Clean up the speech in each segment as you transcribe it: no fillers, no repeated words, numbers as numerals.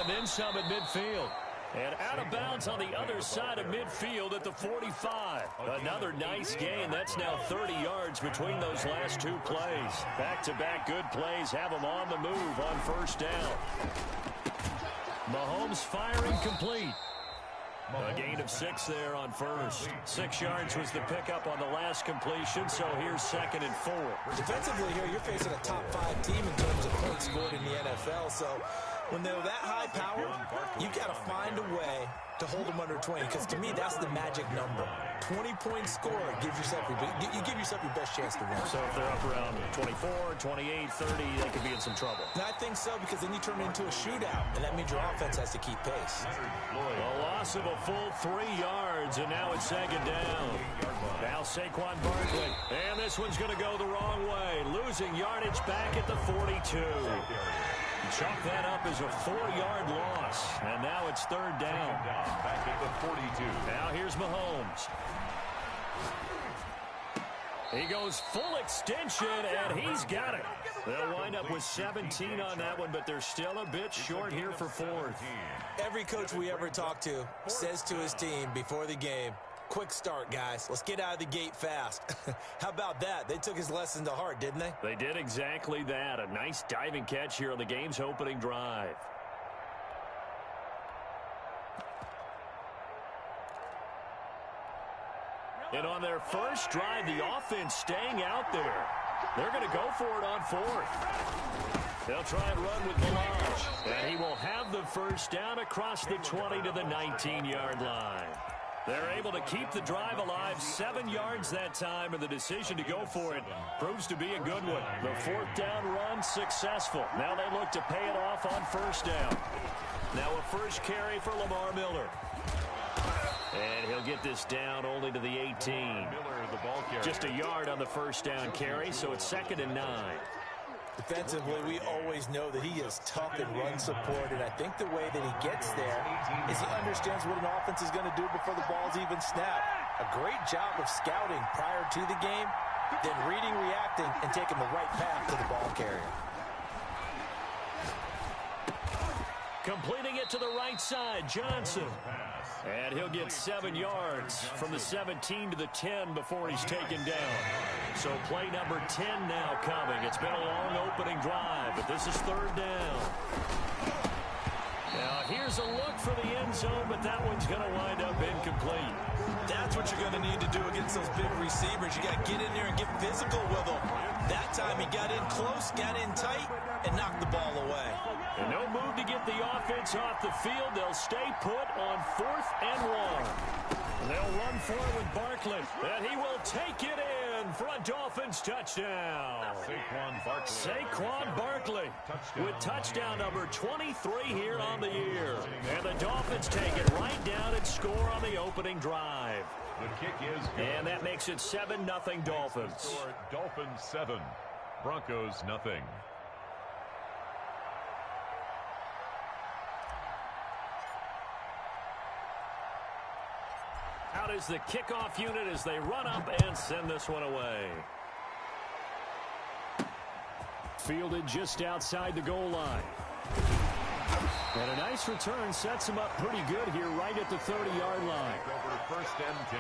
and then some at midfield. And out of bounds on the other side of midfield at the 45. Another nice gain. That's now 30 yards between those last two plays. Back-to-back good plays have them on the move on first down. Mahomes firing complete. A gain of 6 there on first. 6 yards was the pickup on the last completion, so here's 2nd and 4. Defensively here, you're facing a top 5 team in terms of points scored in the NFL, so when they're that high powered, you've got to find a way to hold them under 20, because to me, that's the magic number. 20-point score gives yourself you give yourself your best chance to win. So if they're up around 24, 28, 30, they could be in some trouble. And I think so, because then you turn it into a shootout, and that means your offense has to keep pace. A loss of a full 3 yards, and now it's 2nd down. Now Saquon Barkley, and this one's going to go the wrong way, losing yardage back at the 42. Chalk that up as a 4-yard loss, and now it's 3rd down. Back at the 42. Now here's Mahomes. He goes full extension, and he's got it. They'll wind up with 17 on that one, but they're still a bit short here for 4th. Every coach we ever talk to says to his team before the game, quick start, guys. Let's get out of the gate fast. How about that? They took his lesson to heart, didn't they? They did exactly that. A nice diving catch here on the game's opening drive. And on their first drive, the offense staying out there. They're going to go for it on 4th. They'll try and run with Balaj. And he will have the first down across the 20 to the 19-yard line. They're able to keep the drive alive, 7 yards that time, and the decision to go for it proves to be a good one. The 4th down run successful. Now they look to pay it off on first down. Now a first carry for Lamar Miller. And he'll get this down only to the 18. Miller, the ball carrier. Just a yard on the first down carry, so it's 2nd and 9. Defensively, we always know that he is tough in run support, and I think the way that he gets there is he understands what an offense is going to do before the ball's even snapped. A great job of scouting prior to the game, then reading, reacting, and taking the right path to the ball carrier. Completing it to the right side, Johnson. And he'll get 7 yards from the 17 to the 10 before he's taken down. So play number 10 now coming. It's been a long opening drive, but this is 3rd down. Now here's a look for the end zone, but that one's going to wind up incomplete. That's what you're going to need to do against those big receivers. You got to get in there and get physical with them. That time he got in close, got in tight, and knocked the ball away. And no move to get the offense off the field. They'll stay put on 4th and 1. They'll run for it with Barkley, and he will take it in for a Dolphins touchdown. Saquon Barkley with touchdown number 23 here on the year. And the Dolphins take it right down and score on the opening drive. The kick is good. And that makes it 7-0 Dolphins. Dolphins 7, Broncos nothing. Out is the kickoff unit as they run up and send this one away. Fielded just outside the goal line. And a nice return sets them up pretty good here right at the 30-yard line. Over 1st and 10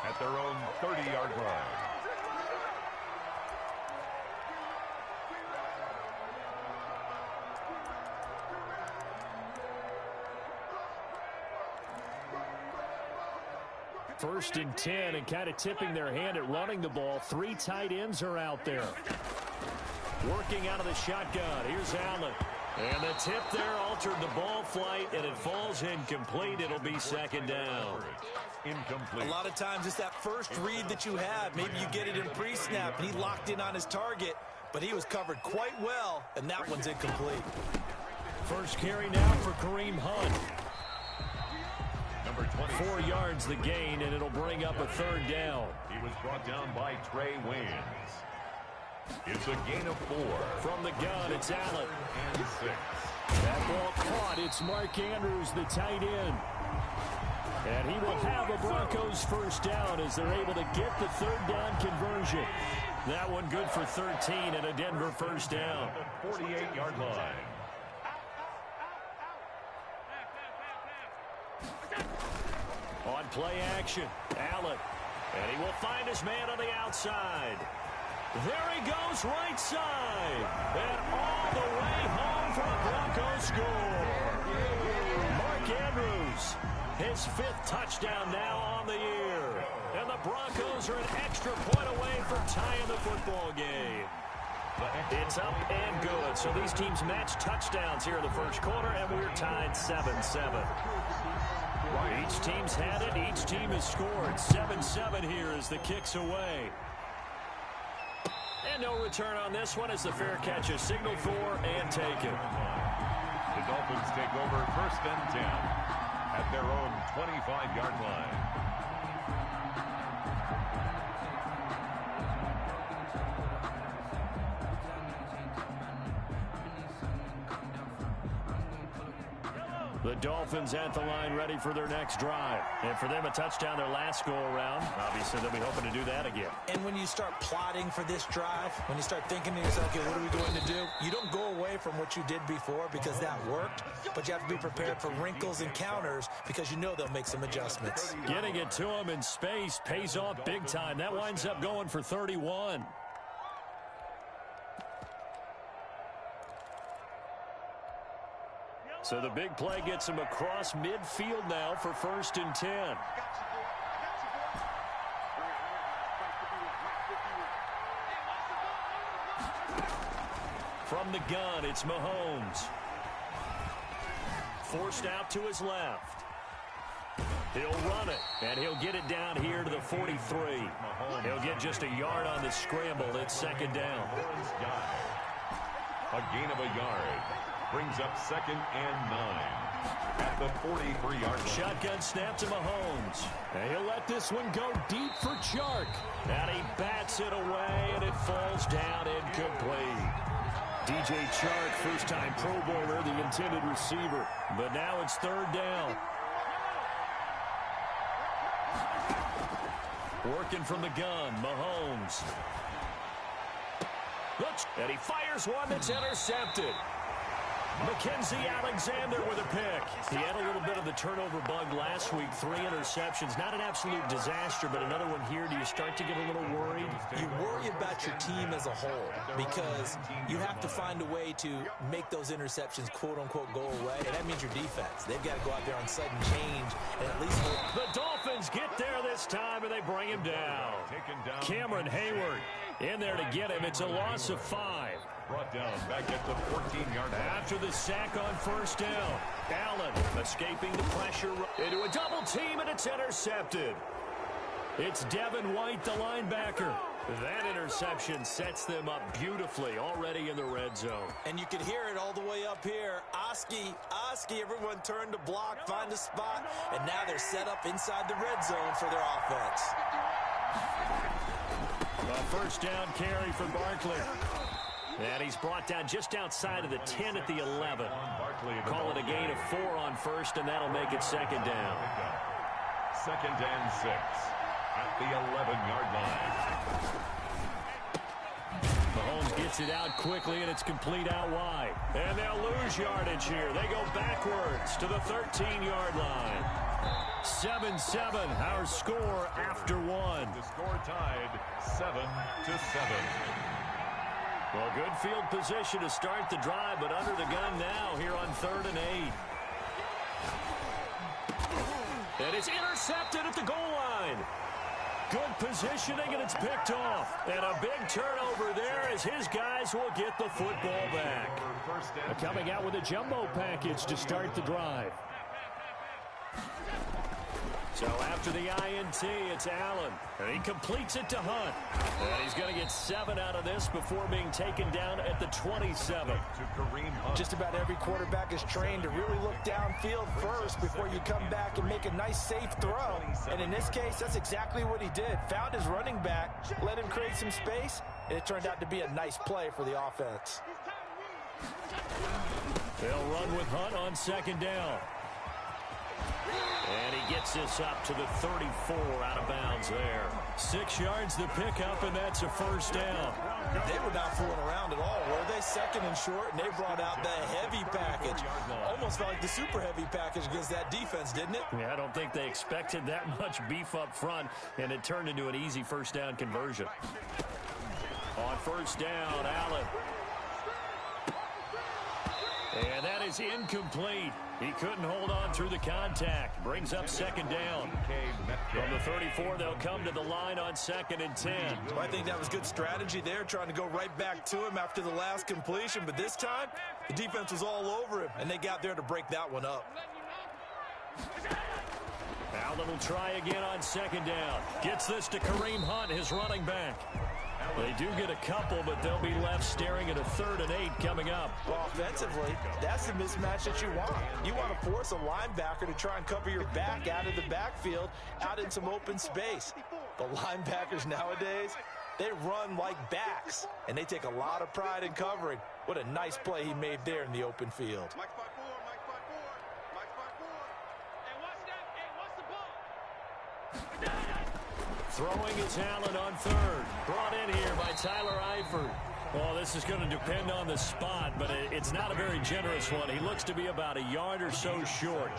at their own 30-yard line. First and 10, and kind of tipping their hand at running the ball. 3 tight ends are out there. Working out of the shotgun. Here's Allen. And the tip there altered the ball flight, and it falls incomplete. It'll be 2nd down. Incomplete. A lot of times it's that first read that you have. Maybe you get it in pre-snap, and he locked in on his target, but he was covered quite well, and that one's incomplete. First carry now for Kareem Hunt. Number 20. 4 yards the gain, and it'll bring up a 3rd down. He was brought down by Trey Waynes. It's a gain of 4. From the gun, it's Allen. And 6. That ball caught. It's Mark Andrews, the tight end. And he will have a Broncos first down as they're able to get the 3rd down conversion. That one good for 13 and a Denver first down. 48-yard line. On play action, Allen. And he will find his man on the outside. There he goes, right side. And all the way home for a Broncos score. Mark Andrews, his 5th touchdown now on the year. And the Broncos are an extra point away from tying the football game. It's up and good. So these teams match touchdowns here in the first quarter, and we're tied 7-7. Each team's had it. Each team has scored. 7-7 here as the kick's away. And no return on this one as the fair catch is signaled for and taken. The Dolphins take over 1st and 10 at their own 25-yard line. The Dolphins at the line ready for their next drive. And for them, a touchdown their last go-around. Obviously, they'll be hoping to do that again. And when you start plotting for this drive, when you start thinking to yourself, okay, what are we going to do? You don't go away from what you did before because that worked, but you have to be prepared for wrinkles and counters because you know they'll make some adjustments. Getting it to them in space pays off big time. That winds up going for 31. So the big play gets him across midfield now for 1st and 10. From the gun, it's Mahomes. Forced out to his left. He'll run it, and he'll get it down here to the 43. He'll get just a yard on the scramble. It's 2nd down. A gain of a yard. Brings up 2nd and 9 at the 43-yard line. Shotgun snap to Mahomes. And he'll let this one go deep for Chark. And he bats it away, and it falls down incomplete. DJ Chark, first-time Pro Bowler, the intended receiver. But now it's 3rd down. Working from the gun, Mahomes. And he fires one that's intercepted. Mackenzie Alexander with a pick. He had a little bit of the turnover bug last week. 3 interceptions. Not an absolute disaster, but another one here. Do you start to get a little worried? You worry about your team as a whole because you have to find a way to make those interceptions, quote-unquote, go away. And that means your defense. They've got to go out there on sudden change and at least hold. The Dolphins get there this time, and they bring him down. Cameron Hayward in there to get him. It's a loss of 5. Brought down back at the 14-yard line. After the sack on 1st down, Allen escaping the pressure into a double team, and it's intercepted. It's Devin White, the linebacker. That interception sets them up beautifully already in the red zone. And you can hear it all the way up here. Oski, everyone turned to block, find a spot, and now they're set up inside the red zone for their offense. A 1st down carry for Barkley. And he's brought down just outside of the 10 at the 11. Call it a gain of 4 on 1st, and that'll make it 2nd down. 2nd and 6 at the 11-yard line. Mahomes gets it out quickly, and it's complete out wide. And they'll lose yardage here. They go backwards to the 13-yard line. 7-7, our score after 1. The score tied 7-7. Well, good field position to start the drive, but under the gun now here on 3rd and 8. And it's intercepted at the goal line. Good positioning, and it's picked off. And a big turnover there as his guys will get the football back. Coming out with a jumbo package to start the drive. So after the INT, it's Allen. And he completes it to Hunt. And he's going to get 7 out of this before being taken down at the 27. Just about every quarterback is trained to really look downfield first before you come back and make a nice, safe throw. And in this case, that's exactly what he did. Found his running back, let him create some space, and it turned out to be a nice play for the offense. They'll run with Hunt on 2nd down. And he gets this up to the 34 out of bounds there. 6 yards to pick up, and that's a first down. They were not fooling around at all, were they? Second and short, and they brought out the heavy package. Almost felt like the super heavy package against that defense, didn't it? Yeah, I don't think they expected that much beef up front, and it turned into an easy first down conversion. On first down, Allen. And that is incomplete. He couldn't hold on through the contact. Brings up second down. From the 34, they'll come to the line on 2nd and 10. Well, I think that was good strategy there, trying to go right back to him after the last completion. But this time, the defense was all over him, and they got there to break that one up. Allen will try again on 2nd down. Gets this to Kareem Hunt, his running back. They do get a couple, but they'll be left staring at a 3rd and 8 coming up. Well, offensively, that's the mismatch that you want. You want to force a linebacker to try and cover your back out of the backfield, out in some open space. The linebackers nowadays, they run like backs, and they take a lot of pride in covering. What a nice play he made there in the open field. Throwing is Allen on 3rd. Brought in here by Tyler Eifert. Well, this is going to depend on the spot, but it's not a very generous one. He looks to be about a yard or so short.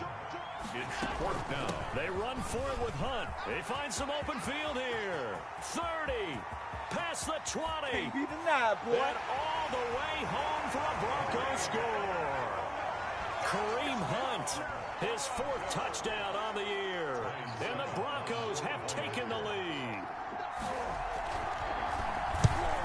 It's 4th down. They run for it with Hunt. They find some open field here. 30. Past the 20. And all the way home for a Broncos score. Kareem Hunt, his 4th touchdown on the year. And the Broncos have taken the lead.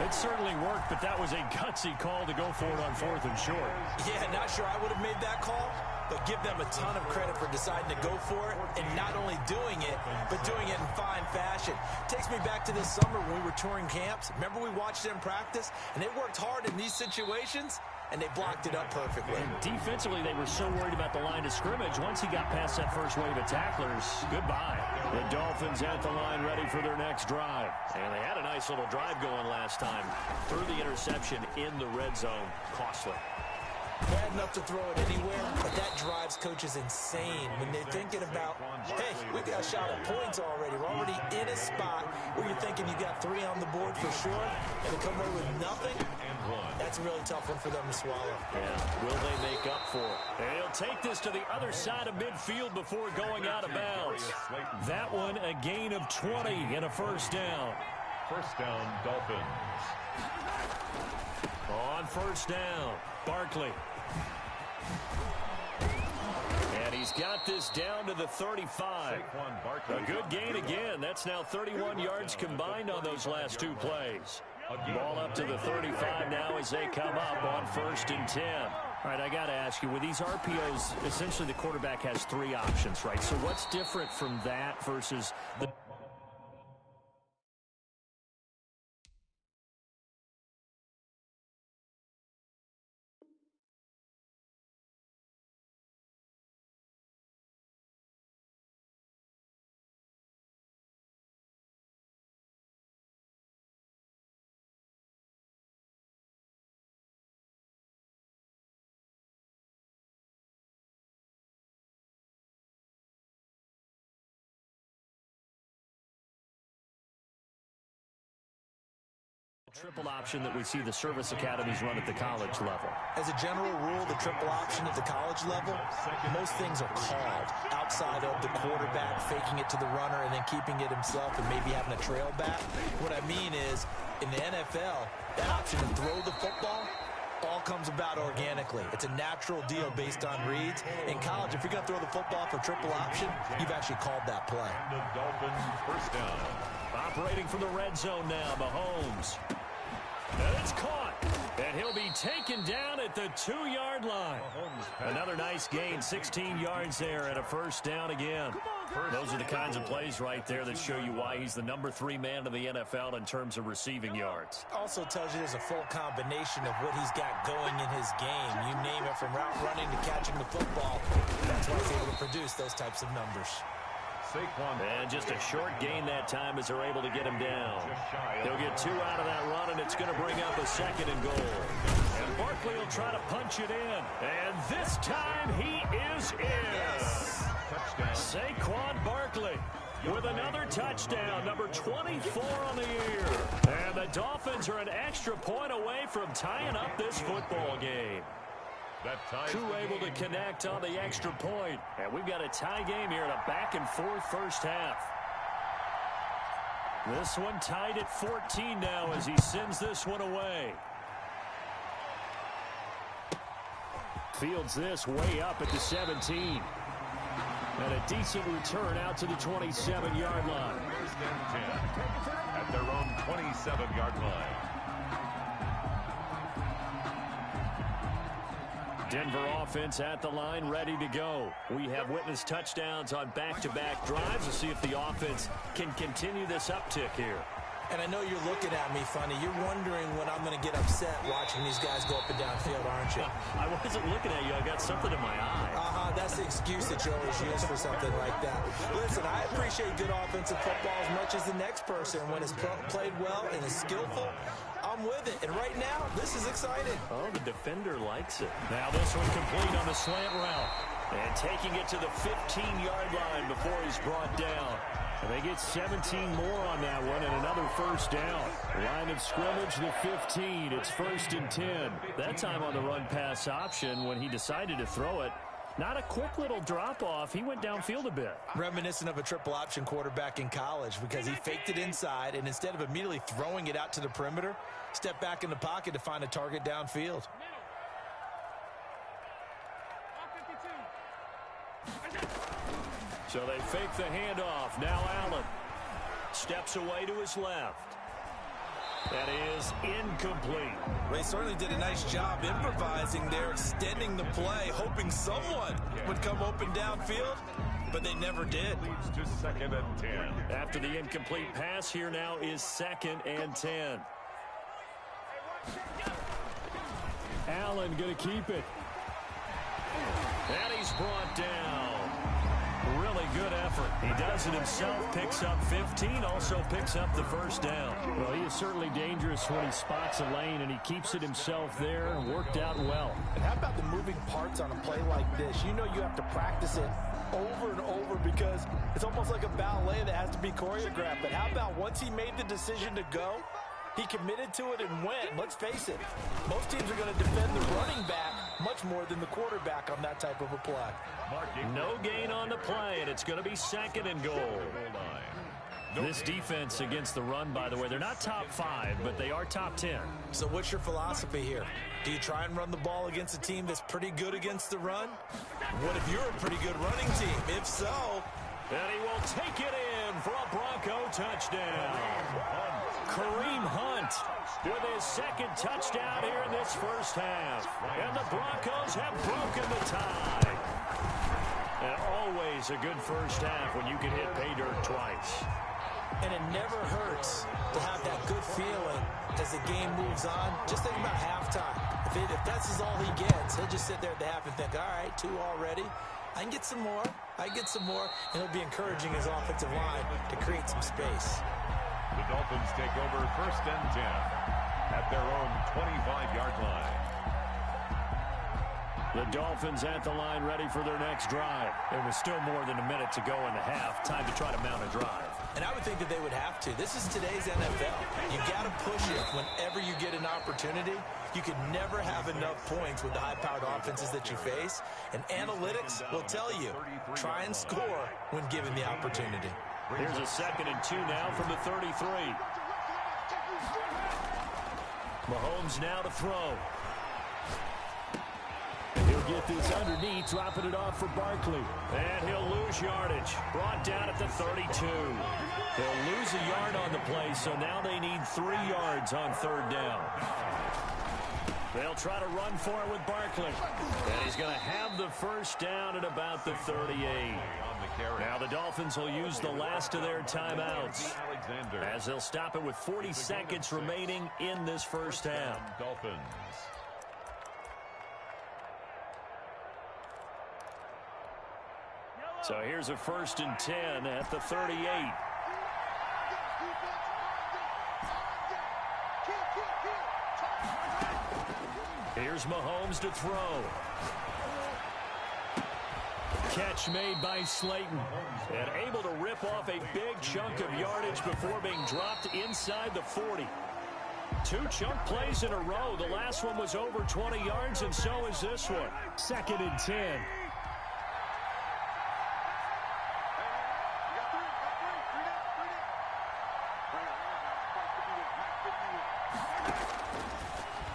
It certainly worked, but that was a gutsy call to go for it on 4th and short. Yeah, not sure I would have made that call, but give them a ton of credit for deciding to go for it and not only doing it, but doing it in fine fashion. Takes me back to this summer when we were touring camps. Remember we watched them practice, and they worked hard in these situations, and they blocked it up perfectly. And defensively, they were so worried about the line of scrimmage. Once he got past that first wave of tacklers, goodbye. The Dolphins at the line ready for their next drive. And they had a nice little drive going last time. Threw the interception in the red zone. Costly. Bad enough to throw it anywhere, but that drives coaches insane when they're thinking about, hey, we got a shot at points already. We're already in a spot where you're thinking you got 3 on the board for sure, and to come away with nothing, that's a really tough one for them to swallow. Yeah, will they make up for it? And he'll take this to the other side of midfield before going out of bounds. That one, a gain of 20 and a first down. First down, Dolphins. On first down, Barkley. And he's got this down to the 35. A good gain again. That's now 31 yards combined on those last 2 plays. Ball up to the 35 now as they come up on 1st and 10. All right, I got to ask you, with these RPOs, essentially the quarterback has 3 options, right? So what's different from that versus the... triple option that we see the service academies run at the college level? As a general rule, the triple option at the college level, most things are called outside of the quarterback faking it to the runner and then keeping it himself and maybe having a trail back. What I mean is, in the NFL, that option to throw the football all comes about organically. It's a natural deal based on reads. In college, if you're going to throw the football for triple option, you've actually called that play. The Dolphins first down. Operating from the red zone now, Mahomes. And it's caught. And he'll be taken down at the 2-yard line. Another nice gain, 16 yards there and a first down again. Those are the kinds of plays right there that show you why he's the number 3 man in the NFL in terms of receiving yards. Also tells you there's a full combination of what he's got going in his game. You name it, from route running to catching the football. That's why he's able to produce those types of numbers. And just a short gain that time as they're able to get him down. He'll get 2 out of that run, and it's going to bring up a 2nd and goal. And Barkley will try to punch it in. And this time he is in. Yes. Touchdown. Saquon Barkley with another touchdown, number 24 on the year. And the Dolphins are an extra point away from tying up this football game. Crew able to connect on the extra point. And we've got a tie game here in a back-and-forth first half. This one tied at 14 now as he sends this one away. Fields this way up at the 17. And a decent return out to the 27-yard line. First and 10 at their own 27-yard line. Denver offense at the line, ready to go. We have witnessed touchdowns on back-to-back drives. We'll see if the offense can continue this uptick here. And I know you're looking at me funny. You're wondering when I'm going to get upset watching these guys go up and down field, aren't you? I wasn't looking at you. I got something in my eye. That's the excuse that you always use for something like that. Listen, I appreciate good offensive football as much as the next person. When it's played well and is skillful, I'm with it. And right now, this is exciting. Oh, the defender likes it. Now this one complete on the slant route. And taking it to the 15-yard line before he's brought down. And they get 17 more on that one and another first down. Line of scrimmage, the 15. It's 1st and 10. That time on the run-pass option when he decided to throw it. Not a quick little drop-off. He went downfield a bit. Reminiscent of a triple option quarterback in college because he faked it inside, and instead of immediately throwing it out to the perimeter, stepped back in the pocket to find a target downfield. So they fake the handoff. Now Allen steps away to his left. That is incomplete. They certainly did a nice job improvising there, extending the play, hoping someone would come open downfield, but they never did. Leads to 2nd and 10. After the incomplete pass, here now is 2nd and 10. Allen going to keep it. And he's brought down. Really good effort. He does it himself, picks up 15, also picks up the first down. Well, he is certainly dangerous when he spots a lane, and he keeps it himself there and worked out well. And how about the moving parts on a play like this? You know you have to practice it over and over because it's almost like a ballet that has to be choreographed. But how about once he made the decision to go, he committed to it and went. Let's face it, most teams are going to defend the running back much more than the quarterback on that type of a play. No gain on the play, and it's going to be 2nd and goal. This defense against the run, by the way, they're not top 5, but they are top 10. So what's your philosophy here? Do you try and run the ball against a team that's pretty good against the run? What if you're a pretty good running team? If so... And he will take it in for a Bronco touchdown. Kareem Hunt with his 2nd touchdown here in this first half. And the Broncos have broken the tie. And always a good first half when you can hit pay dirt twice. And it never hurts to have that good feeling as the game moves on. Just think about halftime. If that's all he gets, he'll just sit there at the half and think, all right, 2 already. I can get some more. I get some more. And it'll be encouraging his offensive line to create some space. The Dolphins take over 1st and 10 at their own 25-yard line. The Dolphins at the line ready for their next drive. There was still more than a minute to go in the half. Time to try to mount a drive. And I would think that they would have to. This is today's NFL. You got to push it whenever you get an opportunity. You can never have enough points with the high-powered offenses that you face. And analytics will tell you, try and score when given the opportunity. Here's a 2nd and 2 now from the 33. Mahomes now to throw. And he'll get this underneath, dropping it off for Barkley. And he'll lose yardage. Brought down at the 32. They'll lose a yard on the play, so now they need 3 yards on 3rd down. They'll try to run for it with Barkley. And he's going to have the first down at about the 38. Now the Dolphins will use the last of their timeouts as they'll stop it with 40 seconds remaining in this first half. Dolphins. So here's a 1st and 10 at the 38. Here's Mahomes to throw. Catch made by Slayton. And able to rip off a big chunk of yardage before being dropped inside the 40. 2 chunk plays in a row. The last one was over 20 yards, and so is this one. 2nd and 10.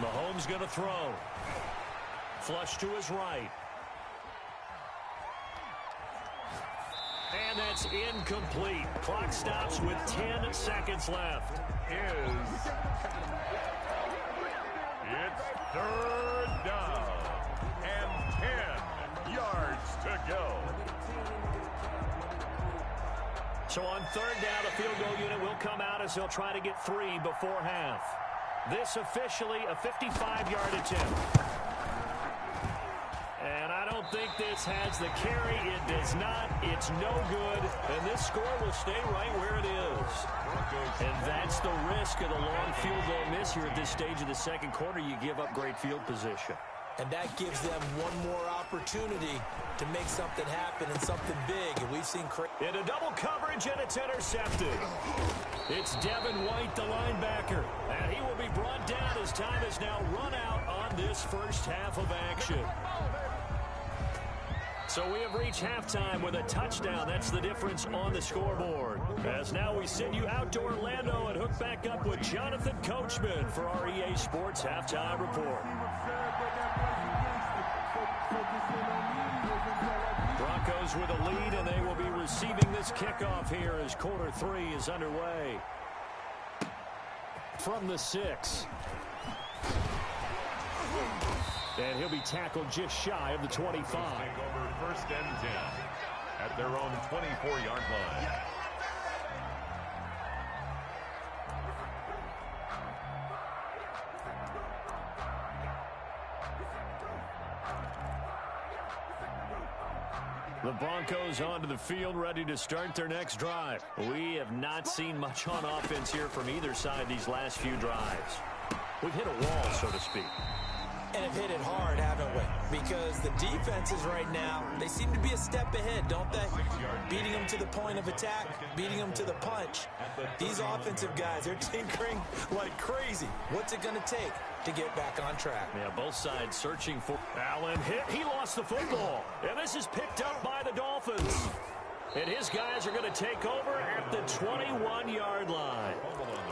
Mahomes going to throw. Flush to his right. And that's incomplete. Clock stops with 10 seconds left. It's 3rd down and 10 yards to go. So on 3rd down, the field goal unit will come out as they'll try to get 3 before half. This officially a 55-yard attempt. And I don't think this has the carry. It does not. It's no good. And this score will stay right where it is. And that's the risk of the long field goal miss here at this stage of the 2nd quarter. You give up great field position. And that gives them one more opportunity to make something happen and something big. And we've seen into double coverage, and it's intercepted. It's Devin White, the linebacker. And he will be brought down as time is now run out on this first half of action. So we have reached halftime with a touchdown. That's the difference on the scoreboard. As now we send you out to Orlando and hook back up with Jonathan Coachman for our EA Sports Halftime Report. Broncos with a lead, and they will be receiving this kickoff here as quarter 3 is underway. From the 6. And he'll be tackled just shy of the 25. Take over 1st and 10 at their own 24-yard line. The Broncos onto the field, ready to start their next drive. We have not seen much on offense here from either side these last few drives. We've hit a wall, so to speak. And have hit it hard, haven't we? Because the defenses right now, they seem to be a step ahead, don't they? Beating them to the point of attack, beating them to the punch. These offensive guys, they're tinkering like crazy. What's it going to take to get back on track? Yeah, both sides searching for Allen hit. He lost the football. And this is picked up by the Dolphins. And his guys are going to take over at the 21-yard line.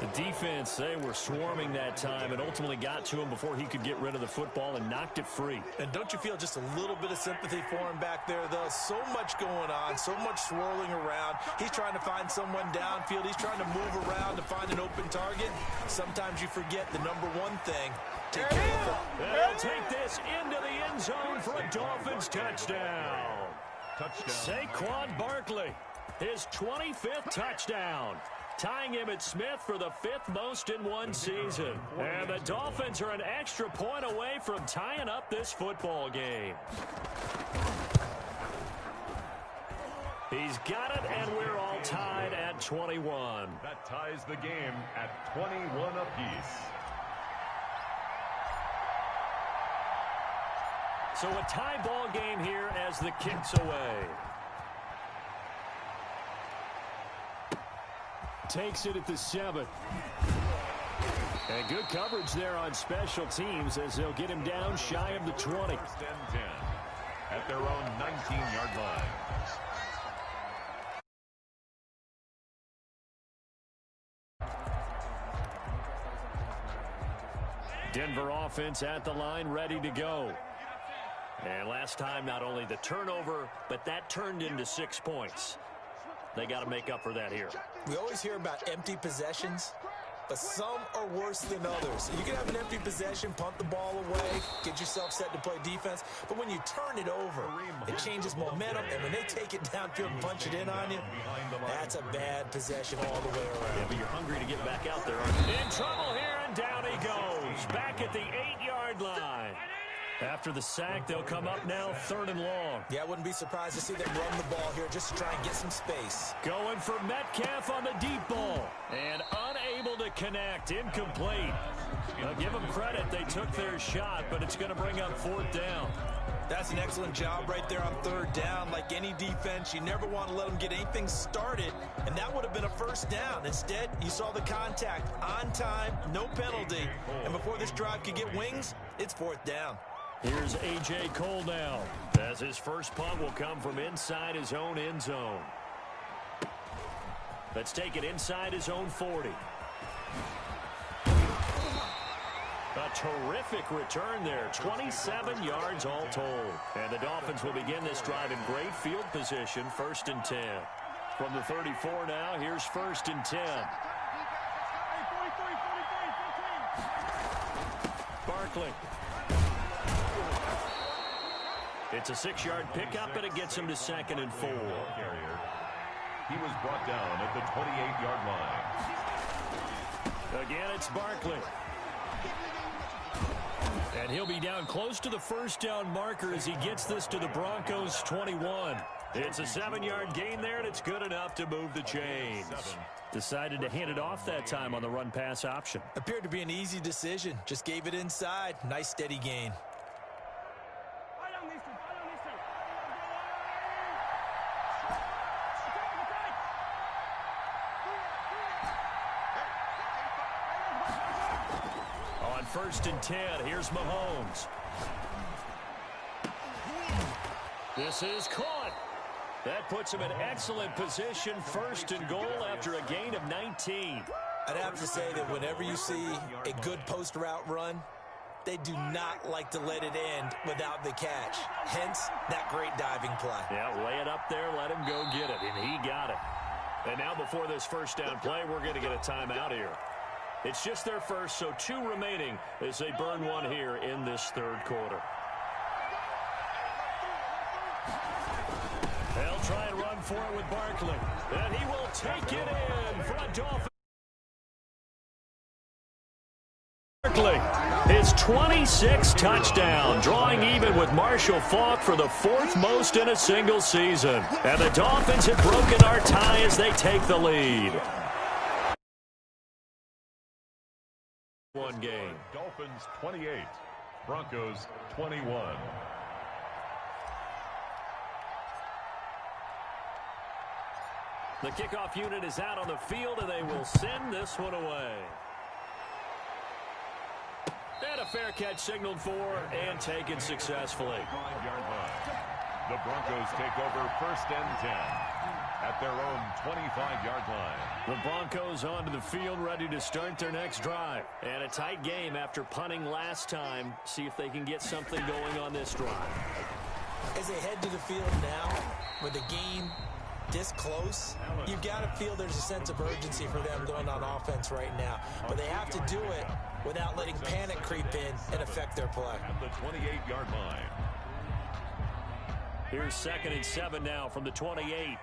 The defense, they were swarming that time and ultimately got to him before he could get rid of the football and knocked it free. And don't you feel just a little bit of sympathy for him back there, though? So much going on, so much swirling around. He's trying to find someone downfield. He's trying to move around to find an open target. Sometimes you forget the number one thing. Take care of it. They'll take this into the end zone for a Dolphins touchdown. Saquon Barkley, his 25th touchdown, tying him at Smith for the 5th most in one season. And the Dolphins are an extra point away from tying up this football game. He's got it, and we're all tied at 21. That ties the game at 21 apiece. So a tie ball game here as the kick's away. Takes it at the 7. And good coverage there on special teams as they'll get him down shy of the 20. 1st and 10 at their own 19-yard line. Denver offense at the line, ready to go. And last time, not only the turnover, but that turned into 6 points. They got to make up for that here. We always hear about empty possessions, but some are worse than others. You can have an empty possession, punt the ball away, get yourself set to play defense, but when you turn it over, it changes momentum, and when they take it downfield and punch it in on you, that's a bad possession all the way around. Yeah, but you're hungry to get back out there, aren't you? In trouble here, and down he goes. Back at the 8-yard line. After the sack, they'll come up now 3rd and long. Yeah, I wouldn't be surprised to see them run the ball here just to try and get some space. Going for Metcalf on the deep ball. And unable to connect. Incomplete. Now, give them credit. They took their shot, but it's going to bring up 4th down. That's an excellent job right there on 3rd down. Like any defense, you never want to let them get anything started, and that would have been a 1st down. Instead, you saw the contact on time, no penalty, and before this drive could get wings, it's 4th down. Here's A.J. Cole now, as his first punt will come from inside his own end zone. Let's take it inside his own 40. A terrific return there, 27 yards all told. And the Dolphins will begin this drive in great field position, 1st and 10. From the 34 now, here's 1st and 10. Barkley. It's a 6-yard pickup, and it gets him to 2nd and 4. He was brought down at the 28-yard line. Again, it's Barkley. And he'll be down close to the 1st down marker as he gets this to the Broncos' 21. It's a 7-yard gain there, and it's good enough to move the chains. Decided to hand it off that time on the run-pass option. Appeared to be an easy decision. Just gave it inside. Nice, steady gain. On 1st and 10, here's Mahomes. This is caught. That puts him in excellent position, 1st and goal after a gain of 19. I'd have to say that whenever you see a good post route run, they do not like to let it end without the catch. Hence, that great diving play. Yeah, lay it up there, let him go get it, and he got it. And now before this 1st down play, we're going to get a timeout here. It's just their first, so 2 remaining as they burn one here in this 3rd quarter. They'll try and run for it with Barkley. And he will take it in for a Dolphin. Barkley, his 26th touchdown, drawing even with Marshall Faulk for the 4th most in a single season. And the Dolphins have broken our tie as they take the lead. One game. Dolphins 28, Broncos 21. The kickoff unit is out on the field, and they will send this one away. And a fair catch signaled for and taken successfully. 5-yard line. The Broncos take over 1st and 10 at their own 25-yard line. The Broncos onto the field, ready to start their next drive. And a tight game after punting last time. See if they can get something going on this drive. As they head to the field now, with the game this close, you've got to feel there's a sense of urgency for them going on offense right now. But they have to do it without letting panic creep in and affect their play. At the 28-yard line. Here's 2nd and 7 now from the 28.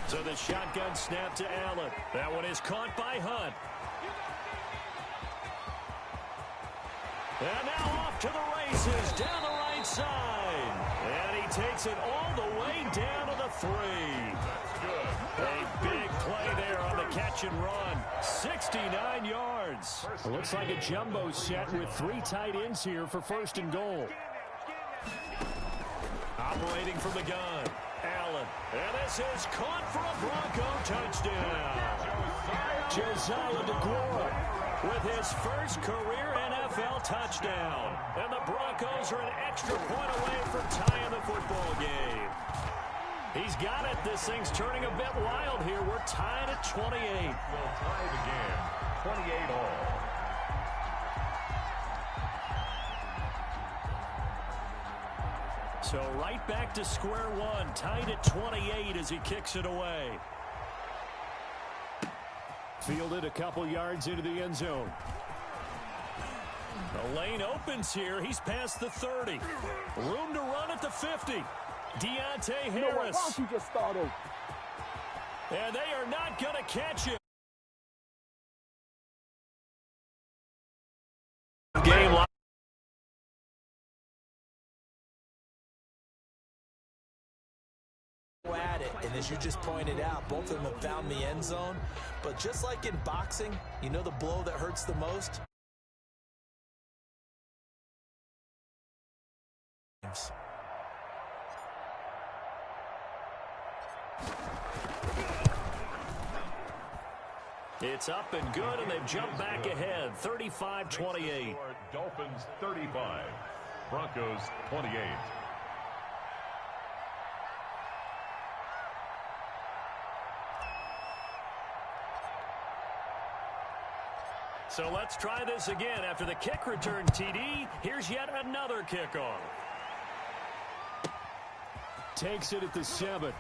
So the shotgun snap to Allen. That one is caught by Hunt. And now off to the races, down the right side. And he takes it all the way down to the 3. That's good. A big play there on the catch and run. 69 yards. It looks like a jumbo set with 3 tight ends here for 1st and goal. Operating from the gun, Allen. And this is caught for a Bronco touchdown. Josiah DeGuara with his first career NFL touchdown. And the Broncos are an extra point away from tying the football game. He's got it. This thing's turning a bit wild here. We're tied at 28. They'll tie the game, 28 all. So right back to square one, tied at 28 as he kicks it away. Fielded a couple yards into the end zone. The lane opens here. He's past the 30. Room to run at the 50. Deontay Harris. You know what? Why don't you just start over? And they are not going to catch him. Game line. At it, and as you just pointed out, both of them have found the end zone. But just like in boxing, you know the blow that hurts the most? It's up and good, and they've jumped back ahead, 35-28. Dolphins 35, Broncos 28. So let's try this again. After the kick return TD, here's yet another kickoff. Takes it at the 7.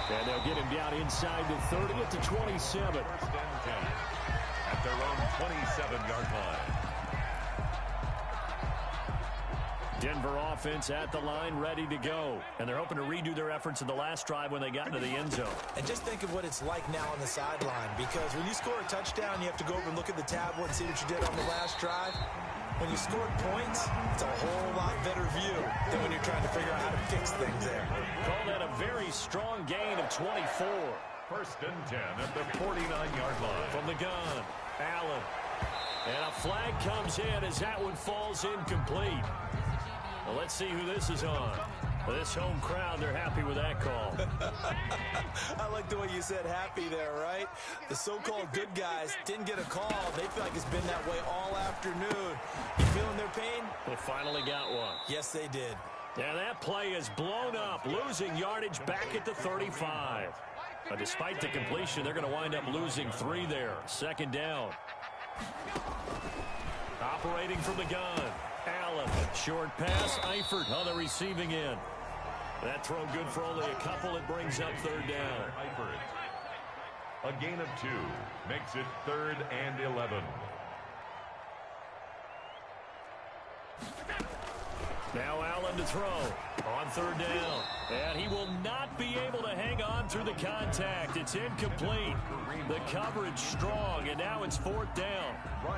And they'll get him down inside the 30 at the 27. First and 10 at their own 27-yard line. Denver offense at the line, ready to go. And they're hoping to redo their efforts in the last drive when they got into the end zone. And just think of what it's like now on the sideline, because when you score a touchdown, you have to go over and look at the tablet and see what you did on the last drive. When you scored points, it's a whole lot better view than when you're trying to figure out how to fix things there. Call that a very strong gain of 24. First and 10 at the 49-yard line. From the gun, Allen. And a flag comes in as that one falls incomplete. Well, let's see who this is on. This home crowd, they're happy with that call. I like the way you said happy there, right? The so-called good guys didn't get a call. They feel like it's been that way all afternoon. You feeling their pain? They finally got one. Yes, they did. And that play is blown up, losing yardage back at the 35. But despite the completion, they're going to wind up losing 3 there. Second down. Operating from the gun. Allen, short pass, Eifert on the receiving end. That throw good for only a couple. It brings up third down. Eifert. A gain of 2 makes it 3rd and 11. Now Allen to throw on third down. And he will not be able to hang on through the contact. It's incomplete. The coverage strong, and now it's 4th down.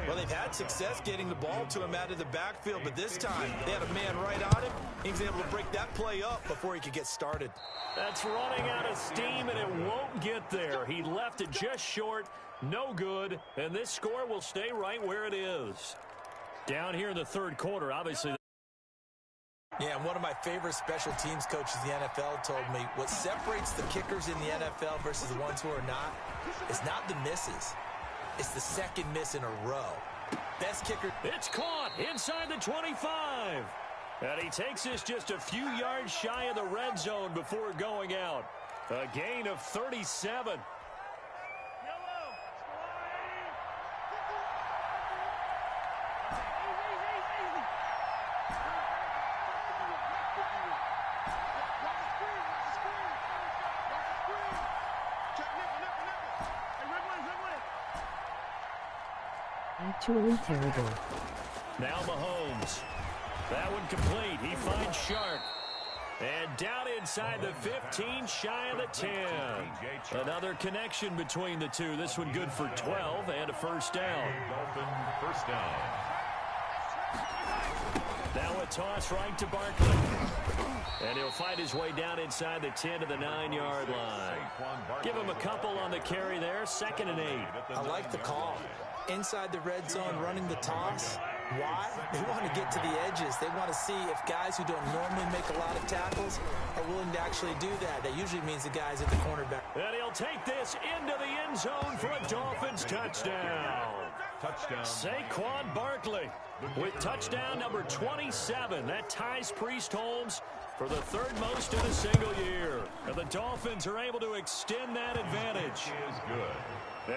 Well, they've had success getting the ball to him out of the backfield, but this time they had a man right on him. He was able to break that play up before he could get started. That's running out of steam, and it won't get there. He left it just short, no good, and this score will stay right where it is. Down here in the third quarter, obviously. Yeah, and one of my favorite special teams coaches in the NFL told me what separates the kickers in the NFL versus the ones who are not is not the misses. It's the second miss in a row. Best kicker. It's caught inside the 25. And he takes this just a few yards shy of the red zone before going out. A gain of 37. Actually terrible. Now Mahomes. That one complete. He finds Sharp. And down inside the 15, shy of the 10. Another connection between the two. This one good for 12 and a first down. Dolphin first down. Now a toss right to Barkley. And he'll fight his way down inside the 10 to the 9-yard line. Give him a couple on the carry there. 2nd and 8. I like the call. Inside the red zone, running the toss. Why? They want to get to the edges. They want to see if guys who don't normally make a lot of tackles are willing to actually do that. That usually means the guys at the cornerback. And he'll take this into the end zone for a Dolphins touchdown. Touchdown. Saquon Barkley with touchdown number 27. That ties Priest Holmes for the 3rd most in a single year. And the Dolphins are able to extend that advantage. Is good.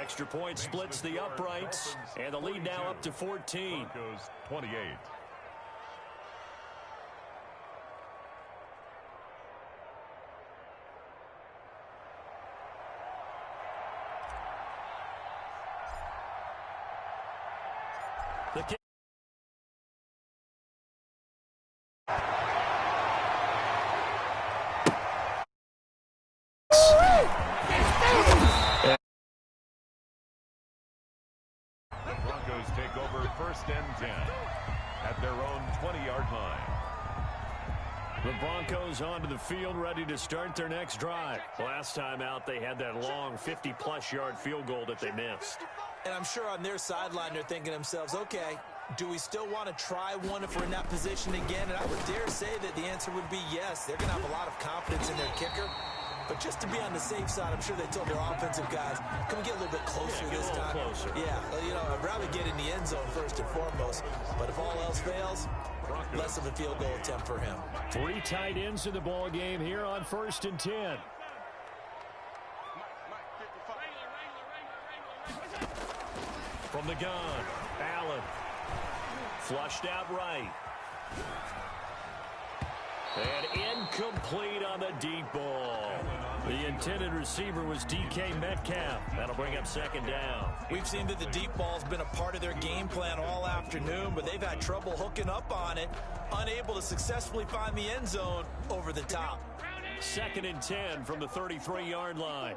Extra point splits the uprights, and the lead now up to 14. Broncos 28. The kick. first and 10 at their own 20-yard line. The Broncos onto the field, ready to start their next drive. Last time out, they had that long 50-plus yard field goal that they missed. And I'm sure on their sideline, they're thinking to themselves, okay, do we still want to try one if we're in that position again? And I would dare say that the answer would be yes. They're going to have a lot of confidence in their kicker. But just to be on the safe side, I'm sure they told their offensive guys, can we get a little bit closer this time? Closer. Yeah, well, you know, I'd rather get in the end zone first and foremost. But if all else fails, less of a field goal attempt for him. 3 tight ends in the ball game here on 1st and 10. From the gun, Allen. Flushed out right. And incomplete on the deep ball. The intended receiver was DK Metcalf. That'll bring up 2nd down. We've seen that the deep ball's been a part of their game plan all afternoon, but they've had trouble hooking up on it, unable to successfully find the end zone over the top. 2nd and 10 from the 33-yard line.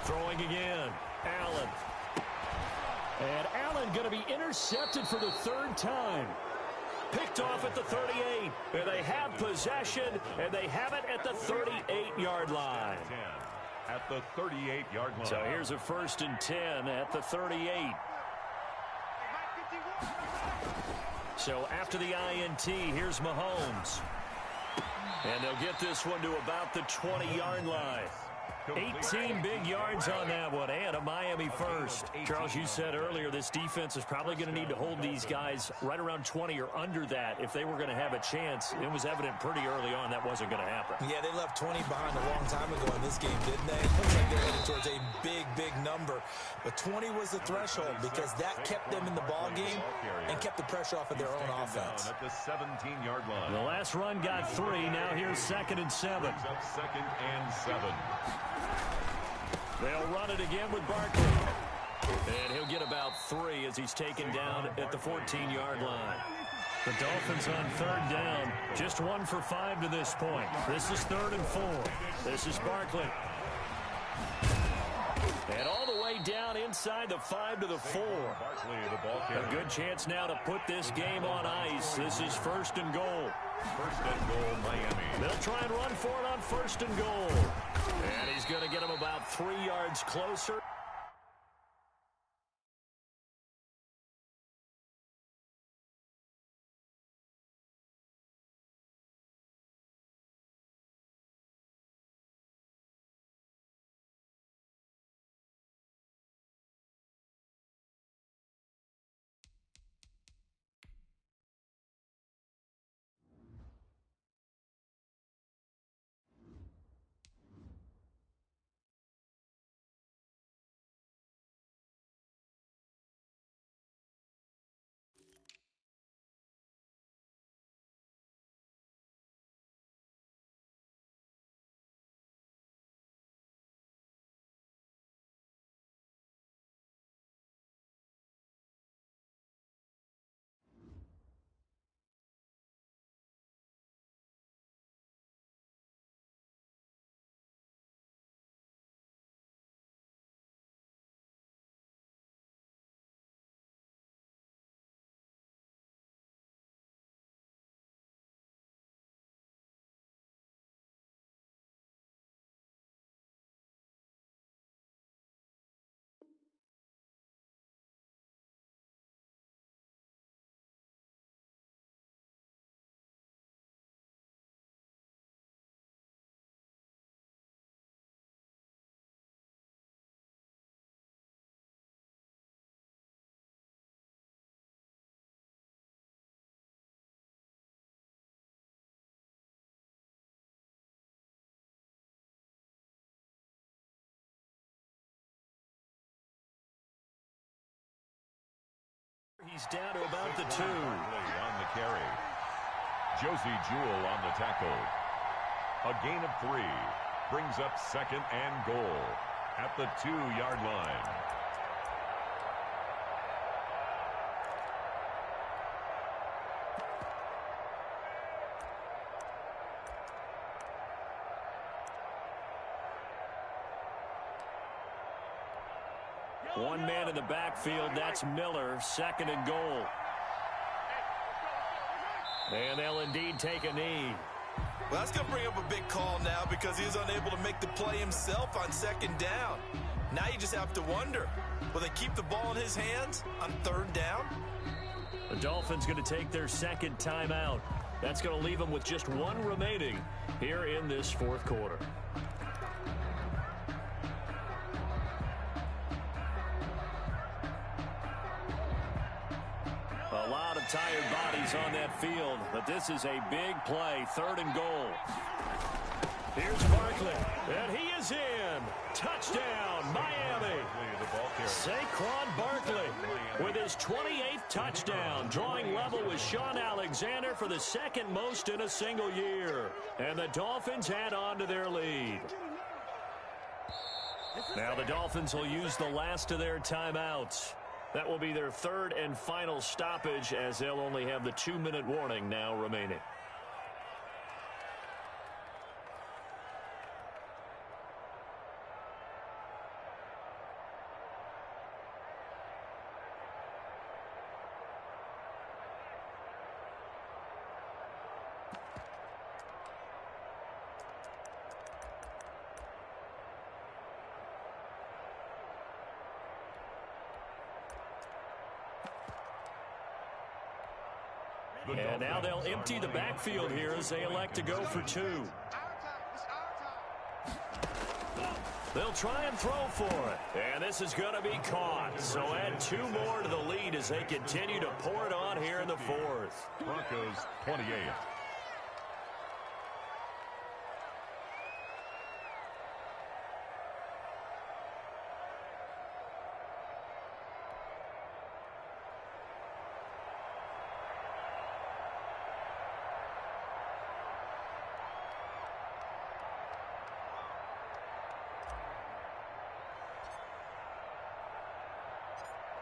Throwing again, Allen. And Allen going to be intercepted for the 3rd time. Picked off at the 38. And they have possession, and they have it at the 38-yard line. At the 38-yard line. So here's a 1st and 10 at the 38. So after the INT, here's Mahomes. And they'll get this one to about the 20-yard line. 18 big yards on that one, and a Miami first. Charles, you said earlier this defense is probably going to need to hold these guys right around 20 or under that if they were going to have a chance. It was evident pretty early on that wasn't going to happen. Yeah, they left 20 behind a long time ago in this game, didn't they? It looks like they're headed towards a big, big number. But 20 was the threshold because that kept them in the ball game and kept the pressure off of their own offense. At the 17-yard line. The last run got 3. Now here's 2nd and 7. 2nd and 7. They'll run it again with Barkley. And he'll get about 3 as he's taken down at the 14-yard line. The Dolphins on 3rd down. Just 1 for 5 to this point. This is 3rd and 4. This is Barkley. And all the way down inside the 5 to the 4. A good chance now to put this game on ice. This is 1st and goal. 1st and goal, Miami. They'll try and run for it on 1st and goal. And he's going to get him about 3 yards closer. He's down to about the 2. On the carry. Josie Jewell on the tackle. A gain of 3. Brings up 2nd and goal at the 2-yard line. One man in the backfield, that's Miller, 2nd and goal. And they'll indeed take a knee. Well, that's going to bring up a big call now because he was unable to make the play himself on 2nd down. Now you just have to wonder, will they keep the ball in his hands on 3rd down? The Dolphins going to take their 2nd timeout. That's going to leave them with just 1 remaining here in this 4th quarter. A lot of tired bodies on that field, but this is a big play, 3rd and goal. Here's Barkley, and he is in. Touchdown, Miami. Saquon Barkley with his 28th touchdown, drawing level with Sean Alexander for the 2nd most in a single year. And the Dolphins add on to their lead. Now the Dolphins will use the last of their timeouts. That will be their 3rd and final stoppage, as they'll only have the 2-minute warning now remaining. And now they'll empty the backfield here as they elect to go for 2. They'll try and throw for it. And this is going to be caught. So add 2 more to the lead as they continue to pour it on here in the 4th. Broncos 28.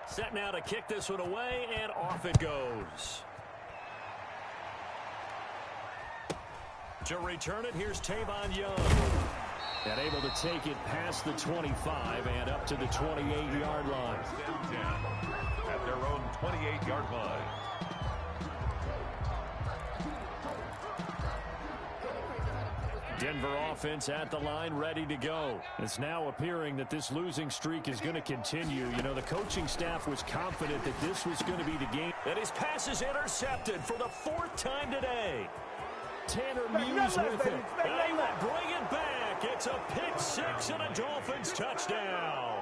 Set now to kick this one away, and off it goes. To return it, here's Tavon Young. And able to take it past the 25 and up to the 28-yard line. At their own 28-yard line. Denver offense at the line, ready to go. It's now appearing that this losing streak is going to continue. You know, the coaching staff was confident that this was going to be the game. And his pass is intercepted for the 4th time today. Tanner Muse with it. And he will bring it back. It's a pick 6 and a Dolphins touchdown.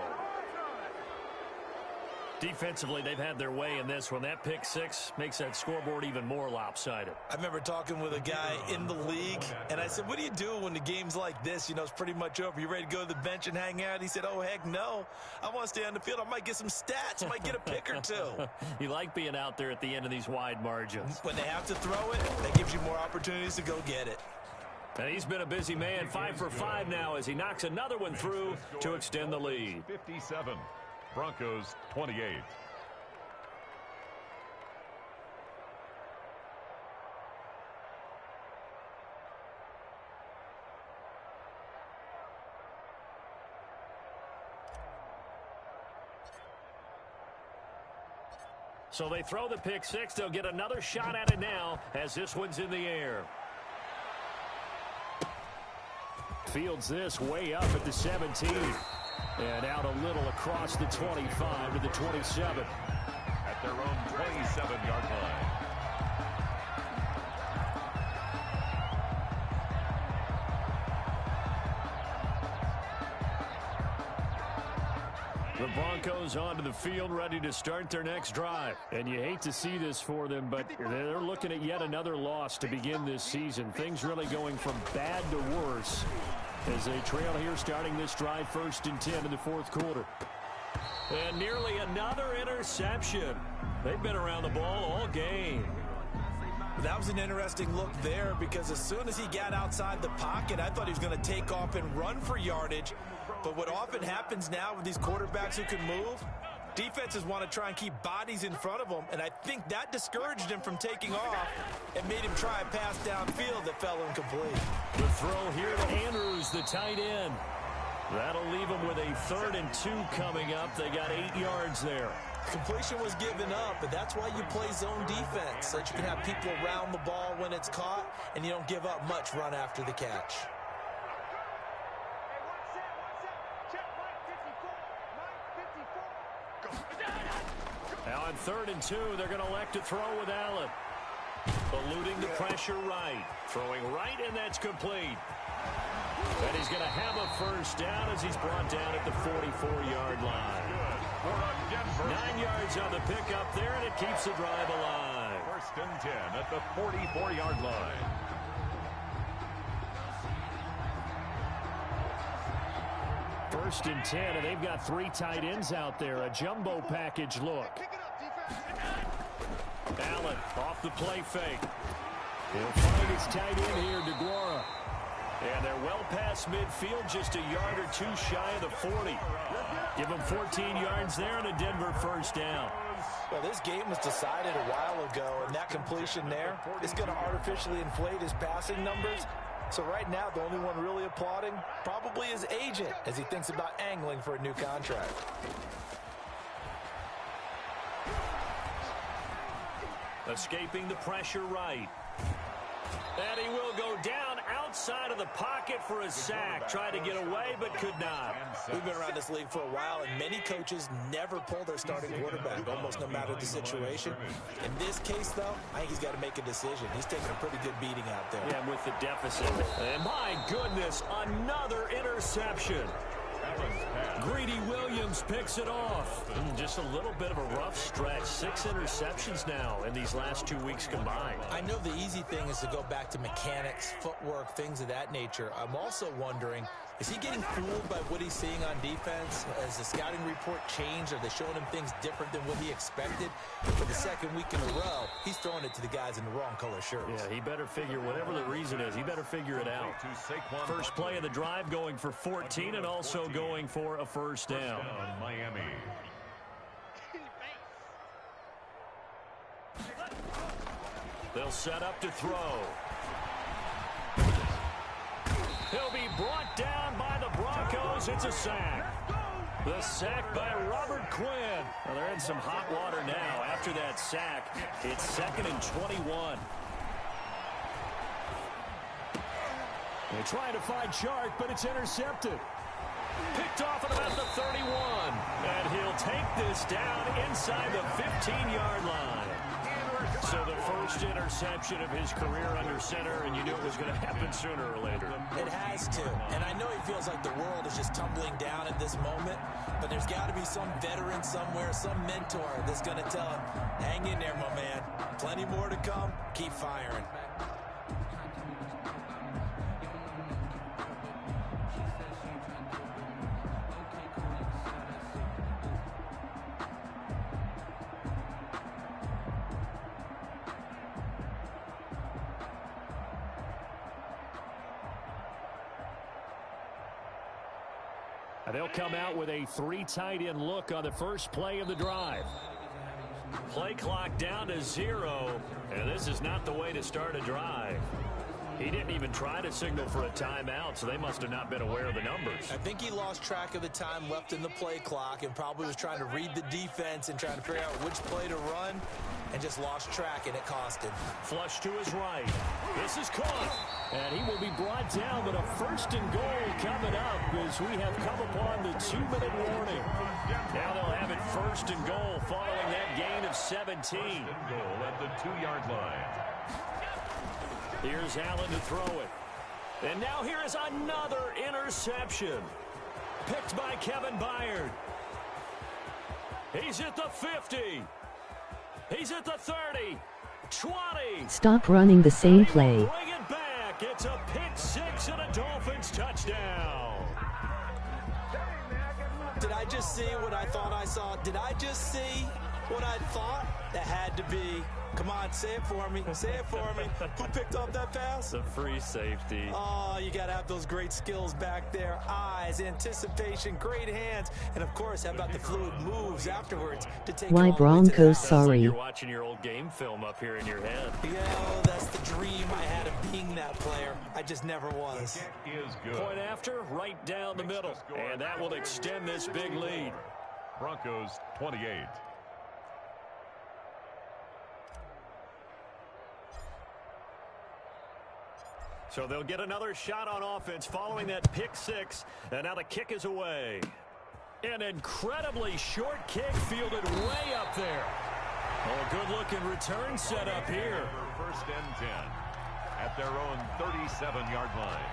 Defensively, they've had their way in this one. That pick 6 makes that scoreboard even more lopsided. I remember talking with a guy in the league, and I said, what do you do when the game's like this? You know, it's pretty much over. You ready to go to the bench and hang out? He said, oh, heck no. I want to stay on the field. I might get some stats. I might get a pick or 2. You like being out there at the end of these wide margins. When they have to throw it, that gives you more opportunities to go get it. And he's been a busy man, 5 for 5 now as he knocks another one through to extend the lead. 57. Broncos 28. So they throw the pick 6. They'll get another shot at it now as this one's in the air. Fields this way up at the 17. And out a little across the 25 to the 27. At their own 27-yard line. The Broncos onto the field, ready to start their next drive. And you hate to see this for them, but they're looking at yet another loss to begin this season. Things really going from bad to worse as they trail here starting this drive, 1st and 10 in the 4th quarter. And nearly another interception. They've been around the ball all game. That was an interesting look there because as soon as he got outside the pocket, I thought he was going to take off and run for yardage. But what often happens now with these quarterbacks who can move, defenses want to try and keep bodies in front of them, and I think that discouraged him from taking off and made him try a pass downfield that fell incomplete. The throw here to Andrews, the tight end. That'll leave them with a 3rd and 2 coming up. They got 8 yards there. Completion was given up, but that's why you play zone defense, so that you can have people around the ball when it's caught, and you don't give up much run after the catch. Now on 3rd and 2, they're going to elect to throw with Allen. Eluding the pressure right. Throwing right, and that's complete. And he's going to have a 1st down as he's brought down at the 44-yard line. 9 yards on the pickup there, and it keeps the drive alive. 1st and 10 at the 44-yard line. First and 10, and they've got 3 tight ends out there. A jumbo package look. Allen off the play fake. He'll find his tight end here, DeGuara. And they're well past midfield, just a yard or 2 shy of the 40. Give him 14 yards there and a Denver 1st down. Well, this game was decided a while ago, and that completion there is going to artificially inflate his passing numbers. So right now, the only one really applauding probably his agent as he thinks about angling for a new contract. Escaping the pressure right. And he will go down outside of the pocket for a sack. Tried to get away, but could not. We've been around this league for a while, and many coaches never pull their starting quarterback, almost no matter the situation. In this case, though, I think he's got to make a decision. He's taking a pretty good beating out there. Yeah, with the deficit. And my goodness, another interception. Greedy Williams picks it off. Just a little bit of a rough stretch. 6 interceptions now in these last 2 weeks combined. I know the easy thing is to go back to mechanics, footwork, things of that nature. I'm also wondering, is he getting fooled by what he's seeing on defense? Has the scouting report changed? Are they showing him things different than what he expected? For the 2nd week in a row, he's throwing it to the guys in the wrong color shirts. Yeah, he better figure, whatever the reason is, he better figure it out. First play of the drive going for 14 and also going for a 1st down. Miami. They'll set up to throw. He'll be brought down by the Broncos. It's a sack. The sack by Robert Quinn. Well, they're in some hot water now. After that sack, it's 2nd and 21. They're trying to find Chark, but it's intercepted. Picked off at about the 31. And he'll take this down inside the 15-yard line. So the first interception of his career under center, and you knew it was going to happen sooner or later. It has to. And I know he feels like the world is just tumbling down at this moment, but there's got to be some veteran somewhere, some mentor that's going to tell him, hang in there, my man. Plenty more to come. Keep firing. They'll come out with a 3 tight end look on the first play of the drive. Play clock down to 0, and this is not the way to start a drive. He didn't even try to signal for a timeout, so they must have not been aware of the numbers. I think he lost track of the time left in the play clock and probably was trying to read the defense and trying to figure out which play to run and just lost track, and it cost him. Flush to his right. This is caught. And he will be brought down, but a 1st and goal coming up as we have come upon the 2-minute warning. Now they'll have it 1st and goal following that gain of 17. 1st and goal at the 2-yard line. Here's Allen to throw it. And now here is another interception. Picked by Kevin Byard. He's at the 50. He's at the 30. 20. Stop running the same play. Bring it back. It's a pick 6 and a Dolphins touchdown. Did I just see what I thought I saw? Did I just see what I thought? That had to be Come on, say it for me. Say it for me. Who picked off that pass? The free safety. Oh, you got to have those great skills back there. Eyes, anticipation, great hands. And, of course, how about the fluid moves afterwards to take Why it all the way to the Broncos house. sorry. You're watching your old game film up here in your head. Yeah, that's the dream I had of being that player. I just never was. Is good. Point after, right down the middle. And that will extend this big lead. Broncos 28. So they'll get another shot on offense following that pick six. And now the kick is away. An incredibly short kick fielded way up there. Oh, good-looking return set up here. First and 10 at their own 37-yard line.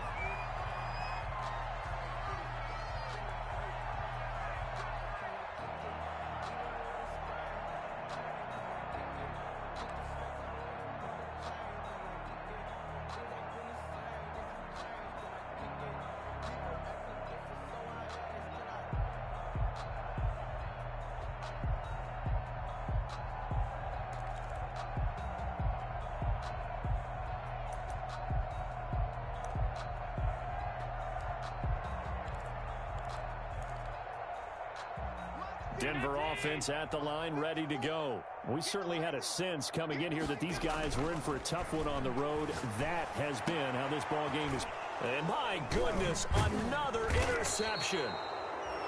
Denver offense at the line, ready to go. We certainly had a sense coming in here that these guys were in for a tough one on the road. That has been how this ball game is. And my goodness, another interception.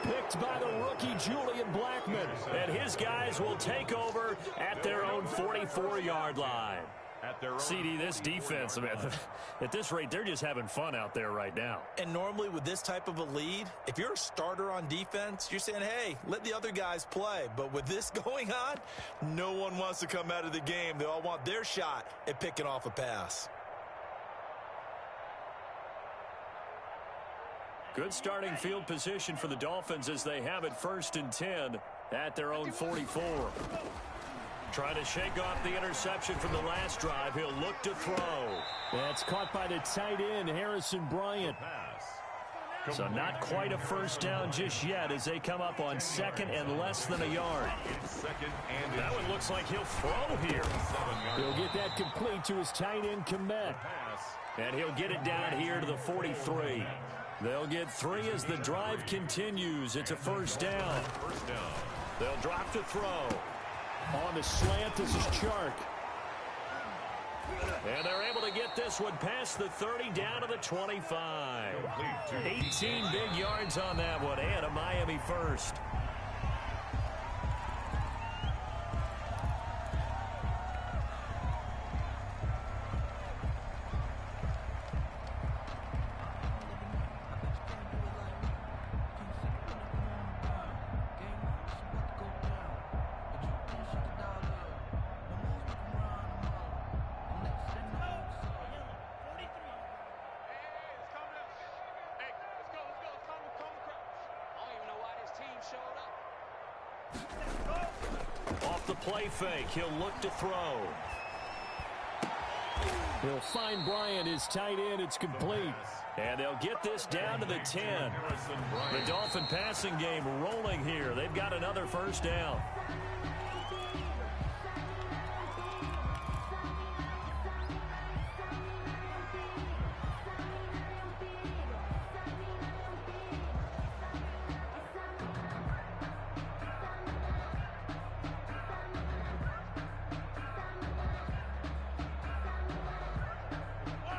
Picked by the rookie Julian Blackmon. And his guys will take over at their own 44-yard line. CD, this defense, man, at this rate, they're just having fun out there right now. And normally with this type of a lead, if you're a starter on defense, you're saying, hey, let the other guys play. But with this going on, no one wants to come out of the game. They all want their shot at picking off a pass. Good starting field position for the Dolphins as they have it 1st and 10 at their own 44. Trying to shake off the interception from the last drive. He'll look to throw. That's caught by the tight end, Harrison Bryant. So not quite a first down just yet as they come up on 2nd and less than a yard. That one looks like he'll throw here. He'll get that complete to his tight end, Kmet. And he'll get it down here to the 43. They'll get 3 as the drive continues. It's a first down. They'll drop to throw. On the slant, this is Chark. And they're able to get this one past the 30 down to the 25. 18 big yards on that one and a Miami first. Off the play fake, he'll look to throw. He'll find Bryant, his tight end. It's complete. And they'll get this down to the 10. The Dolphin passing game rolling here. They've got another first down.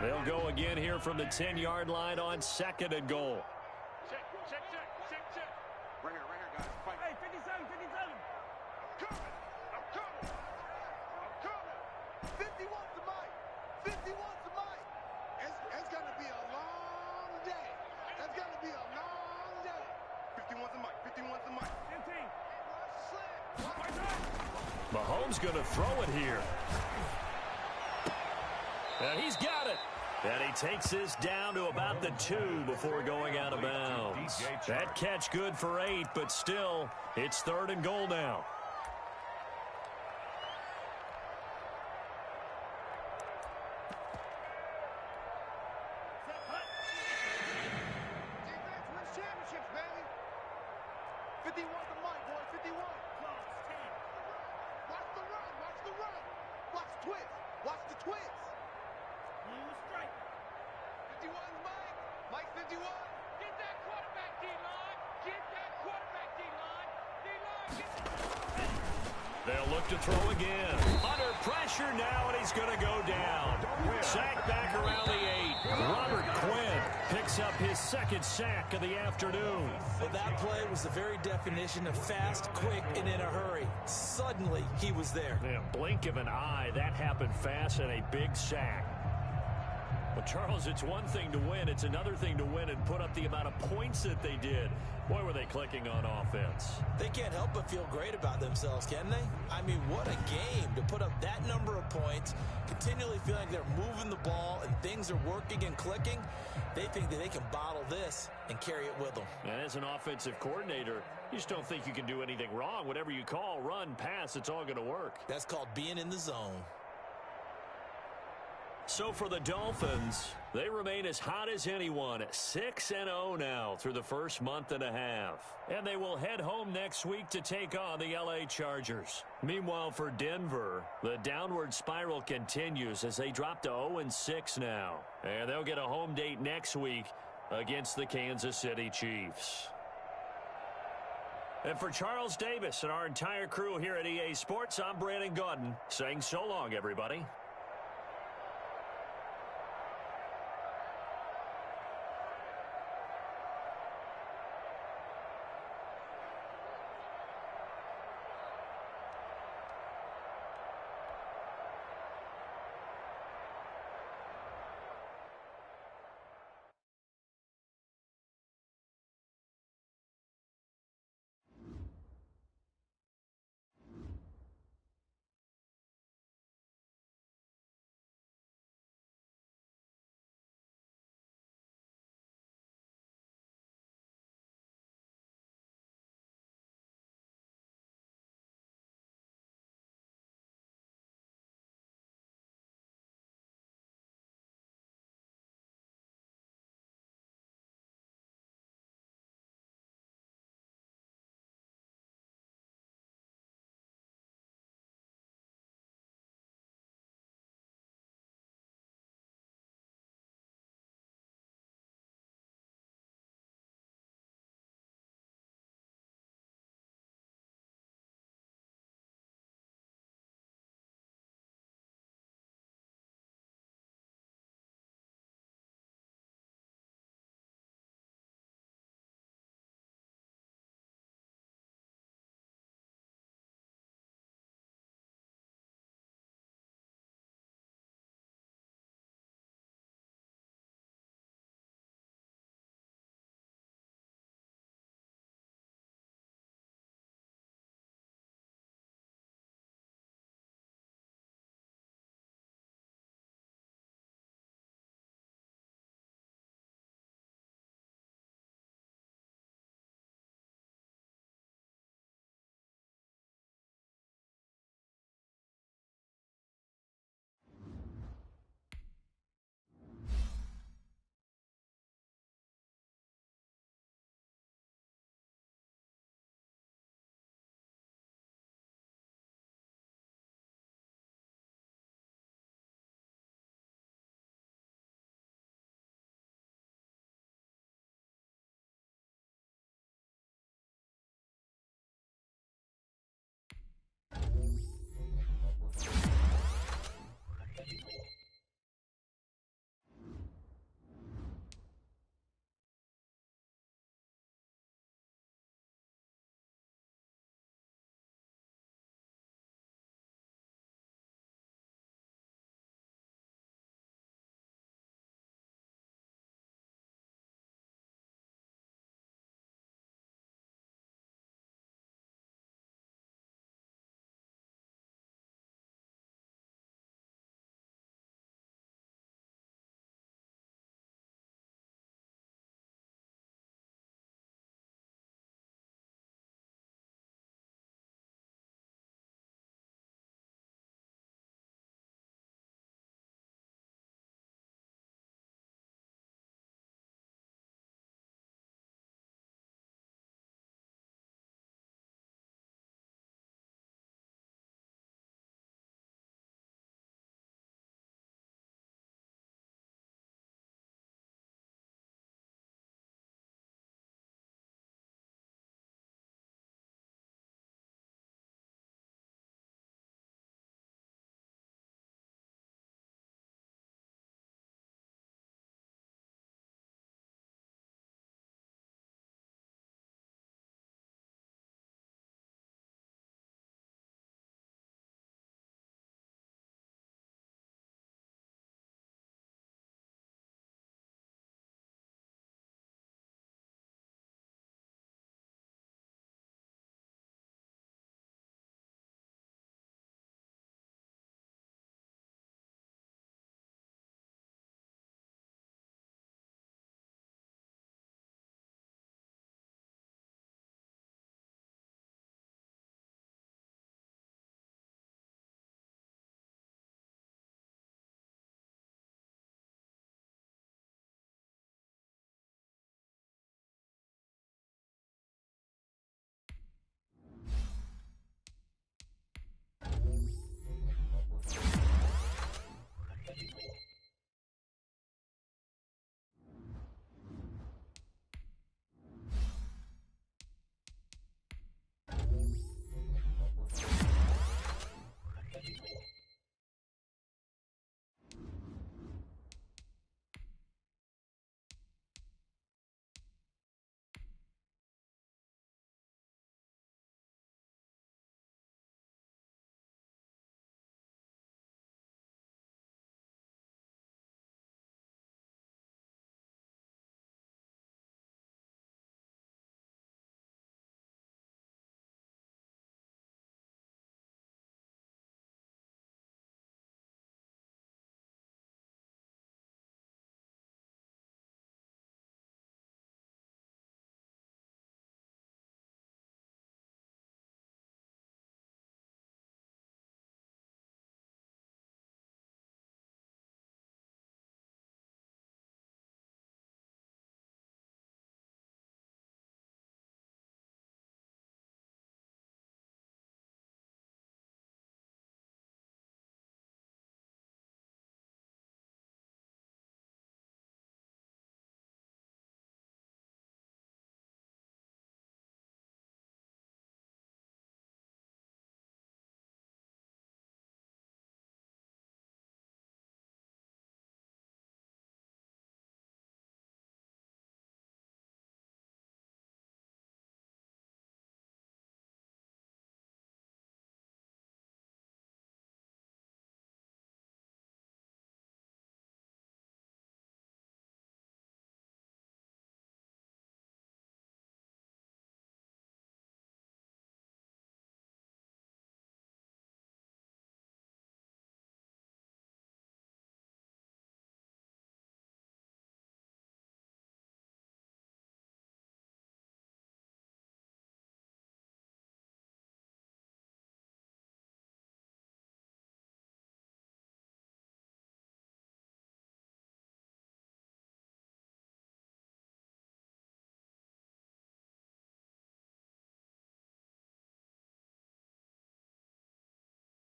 They'll go again here from the 10-yard line on 2nd and goal. Check. Right here, guys. Fight. Hey, 57. I'm coming. 50 wants the mic. It's going to be a long day. 50 wants the mic. 15. Mahomes going to throw it here. And he's got it. And he takes this down to about the 2 before going out of bounds. That catch good for 8, but still, it's 3rd and goal now. Defense wins championships, baby. 50 wants the mic, boys. 51. Watch the run. Watch the twist. Watch the twist. Strike. 51's Mike. Mike 51. Get that quarterback, D-line. Get that quarterback, D-line. D-line, get They'll look to throw again. Under pressure now, and he's going to go down. Sack back around the 8. Robert Quinn picks up his second sack of the afternoon. Well, that play was the very definition of fast, quick, and in a hurry. Suddenly, he was there. In a blink of an eye, that happened fast and a big sack. Well, Charles, it's one thing to win. It's another thing to win and put up the amount of points that they did. Boy, were they clicking on offense. They can't help but feel great about themselves, can they? I mean, what a game to put up that number of points, continually feeling like they're moving the ball and things are working and clicking. They think that they can bottle this and carry it with them. And as an offensive coordinator, you just don't think you can do anything wrong. Whatever you call, run, pass, it's all going to work. That's called being in the zone. So for the Dolphins, they remain as hot as anyone, 6-0 now through the first month and a half. And they will head home next week to take on the LA Chargers. Meanwhile, for Denver, the downward spiral continues as they drop to 0-6 now. And they'll get a home date next week against the Kansas City Chiefs. And for Charles Davis and our entire crew here at EA Sports, I'm Brandon Gaudin saying so long, everybody.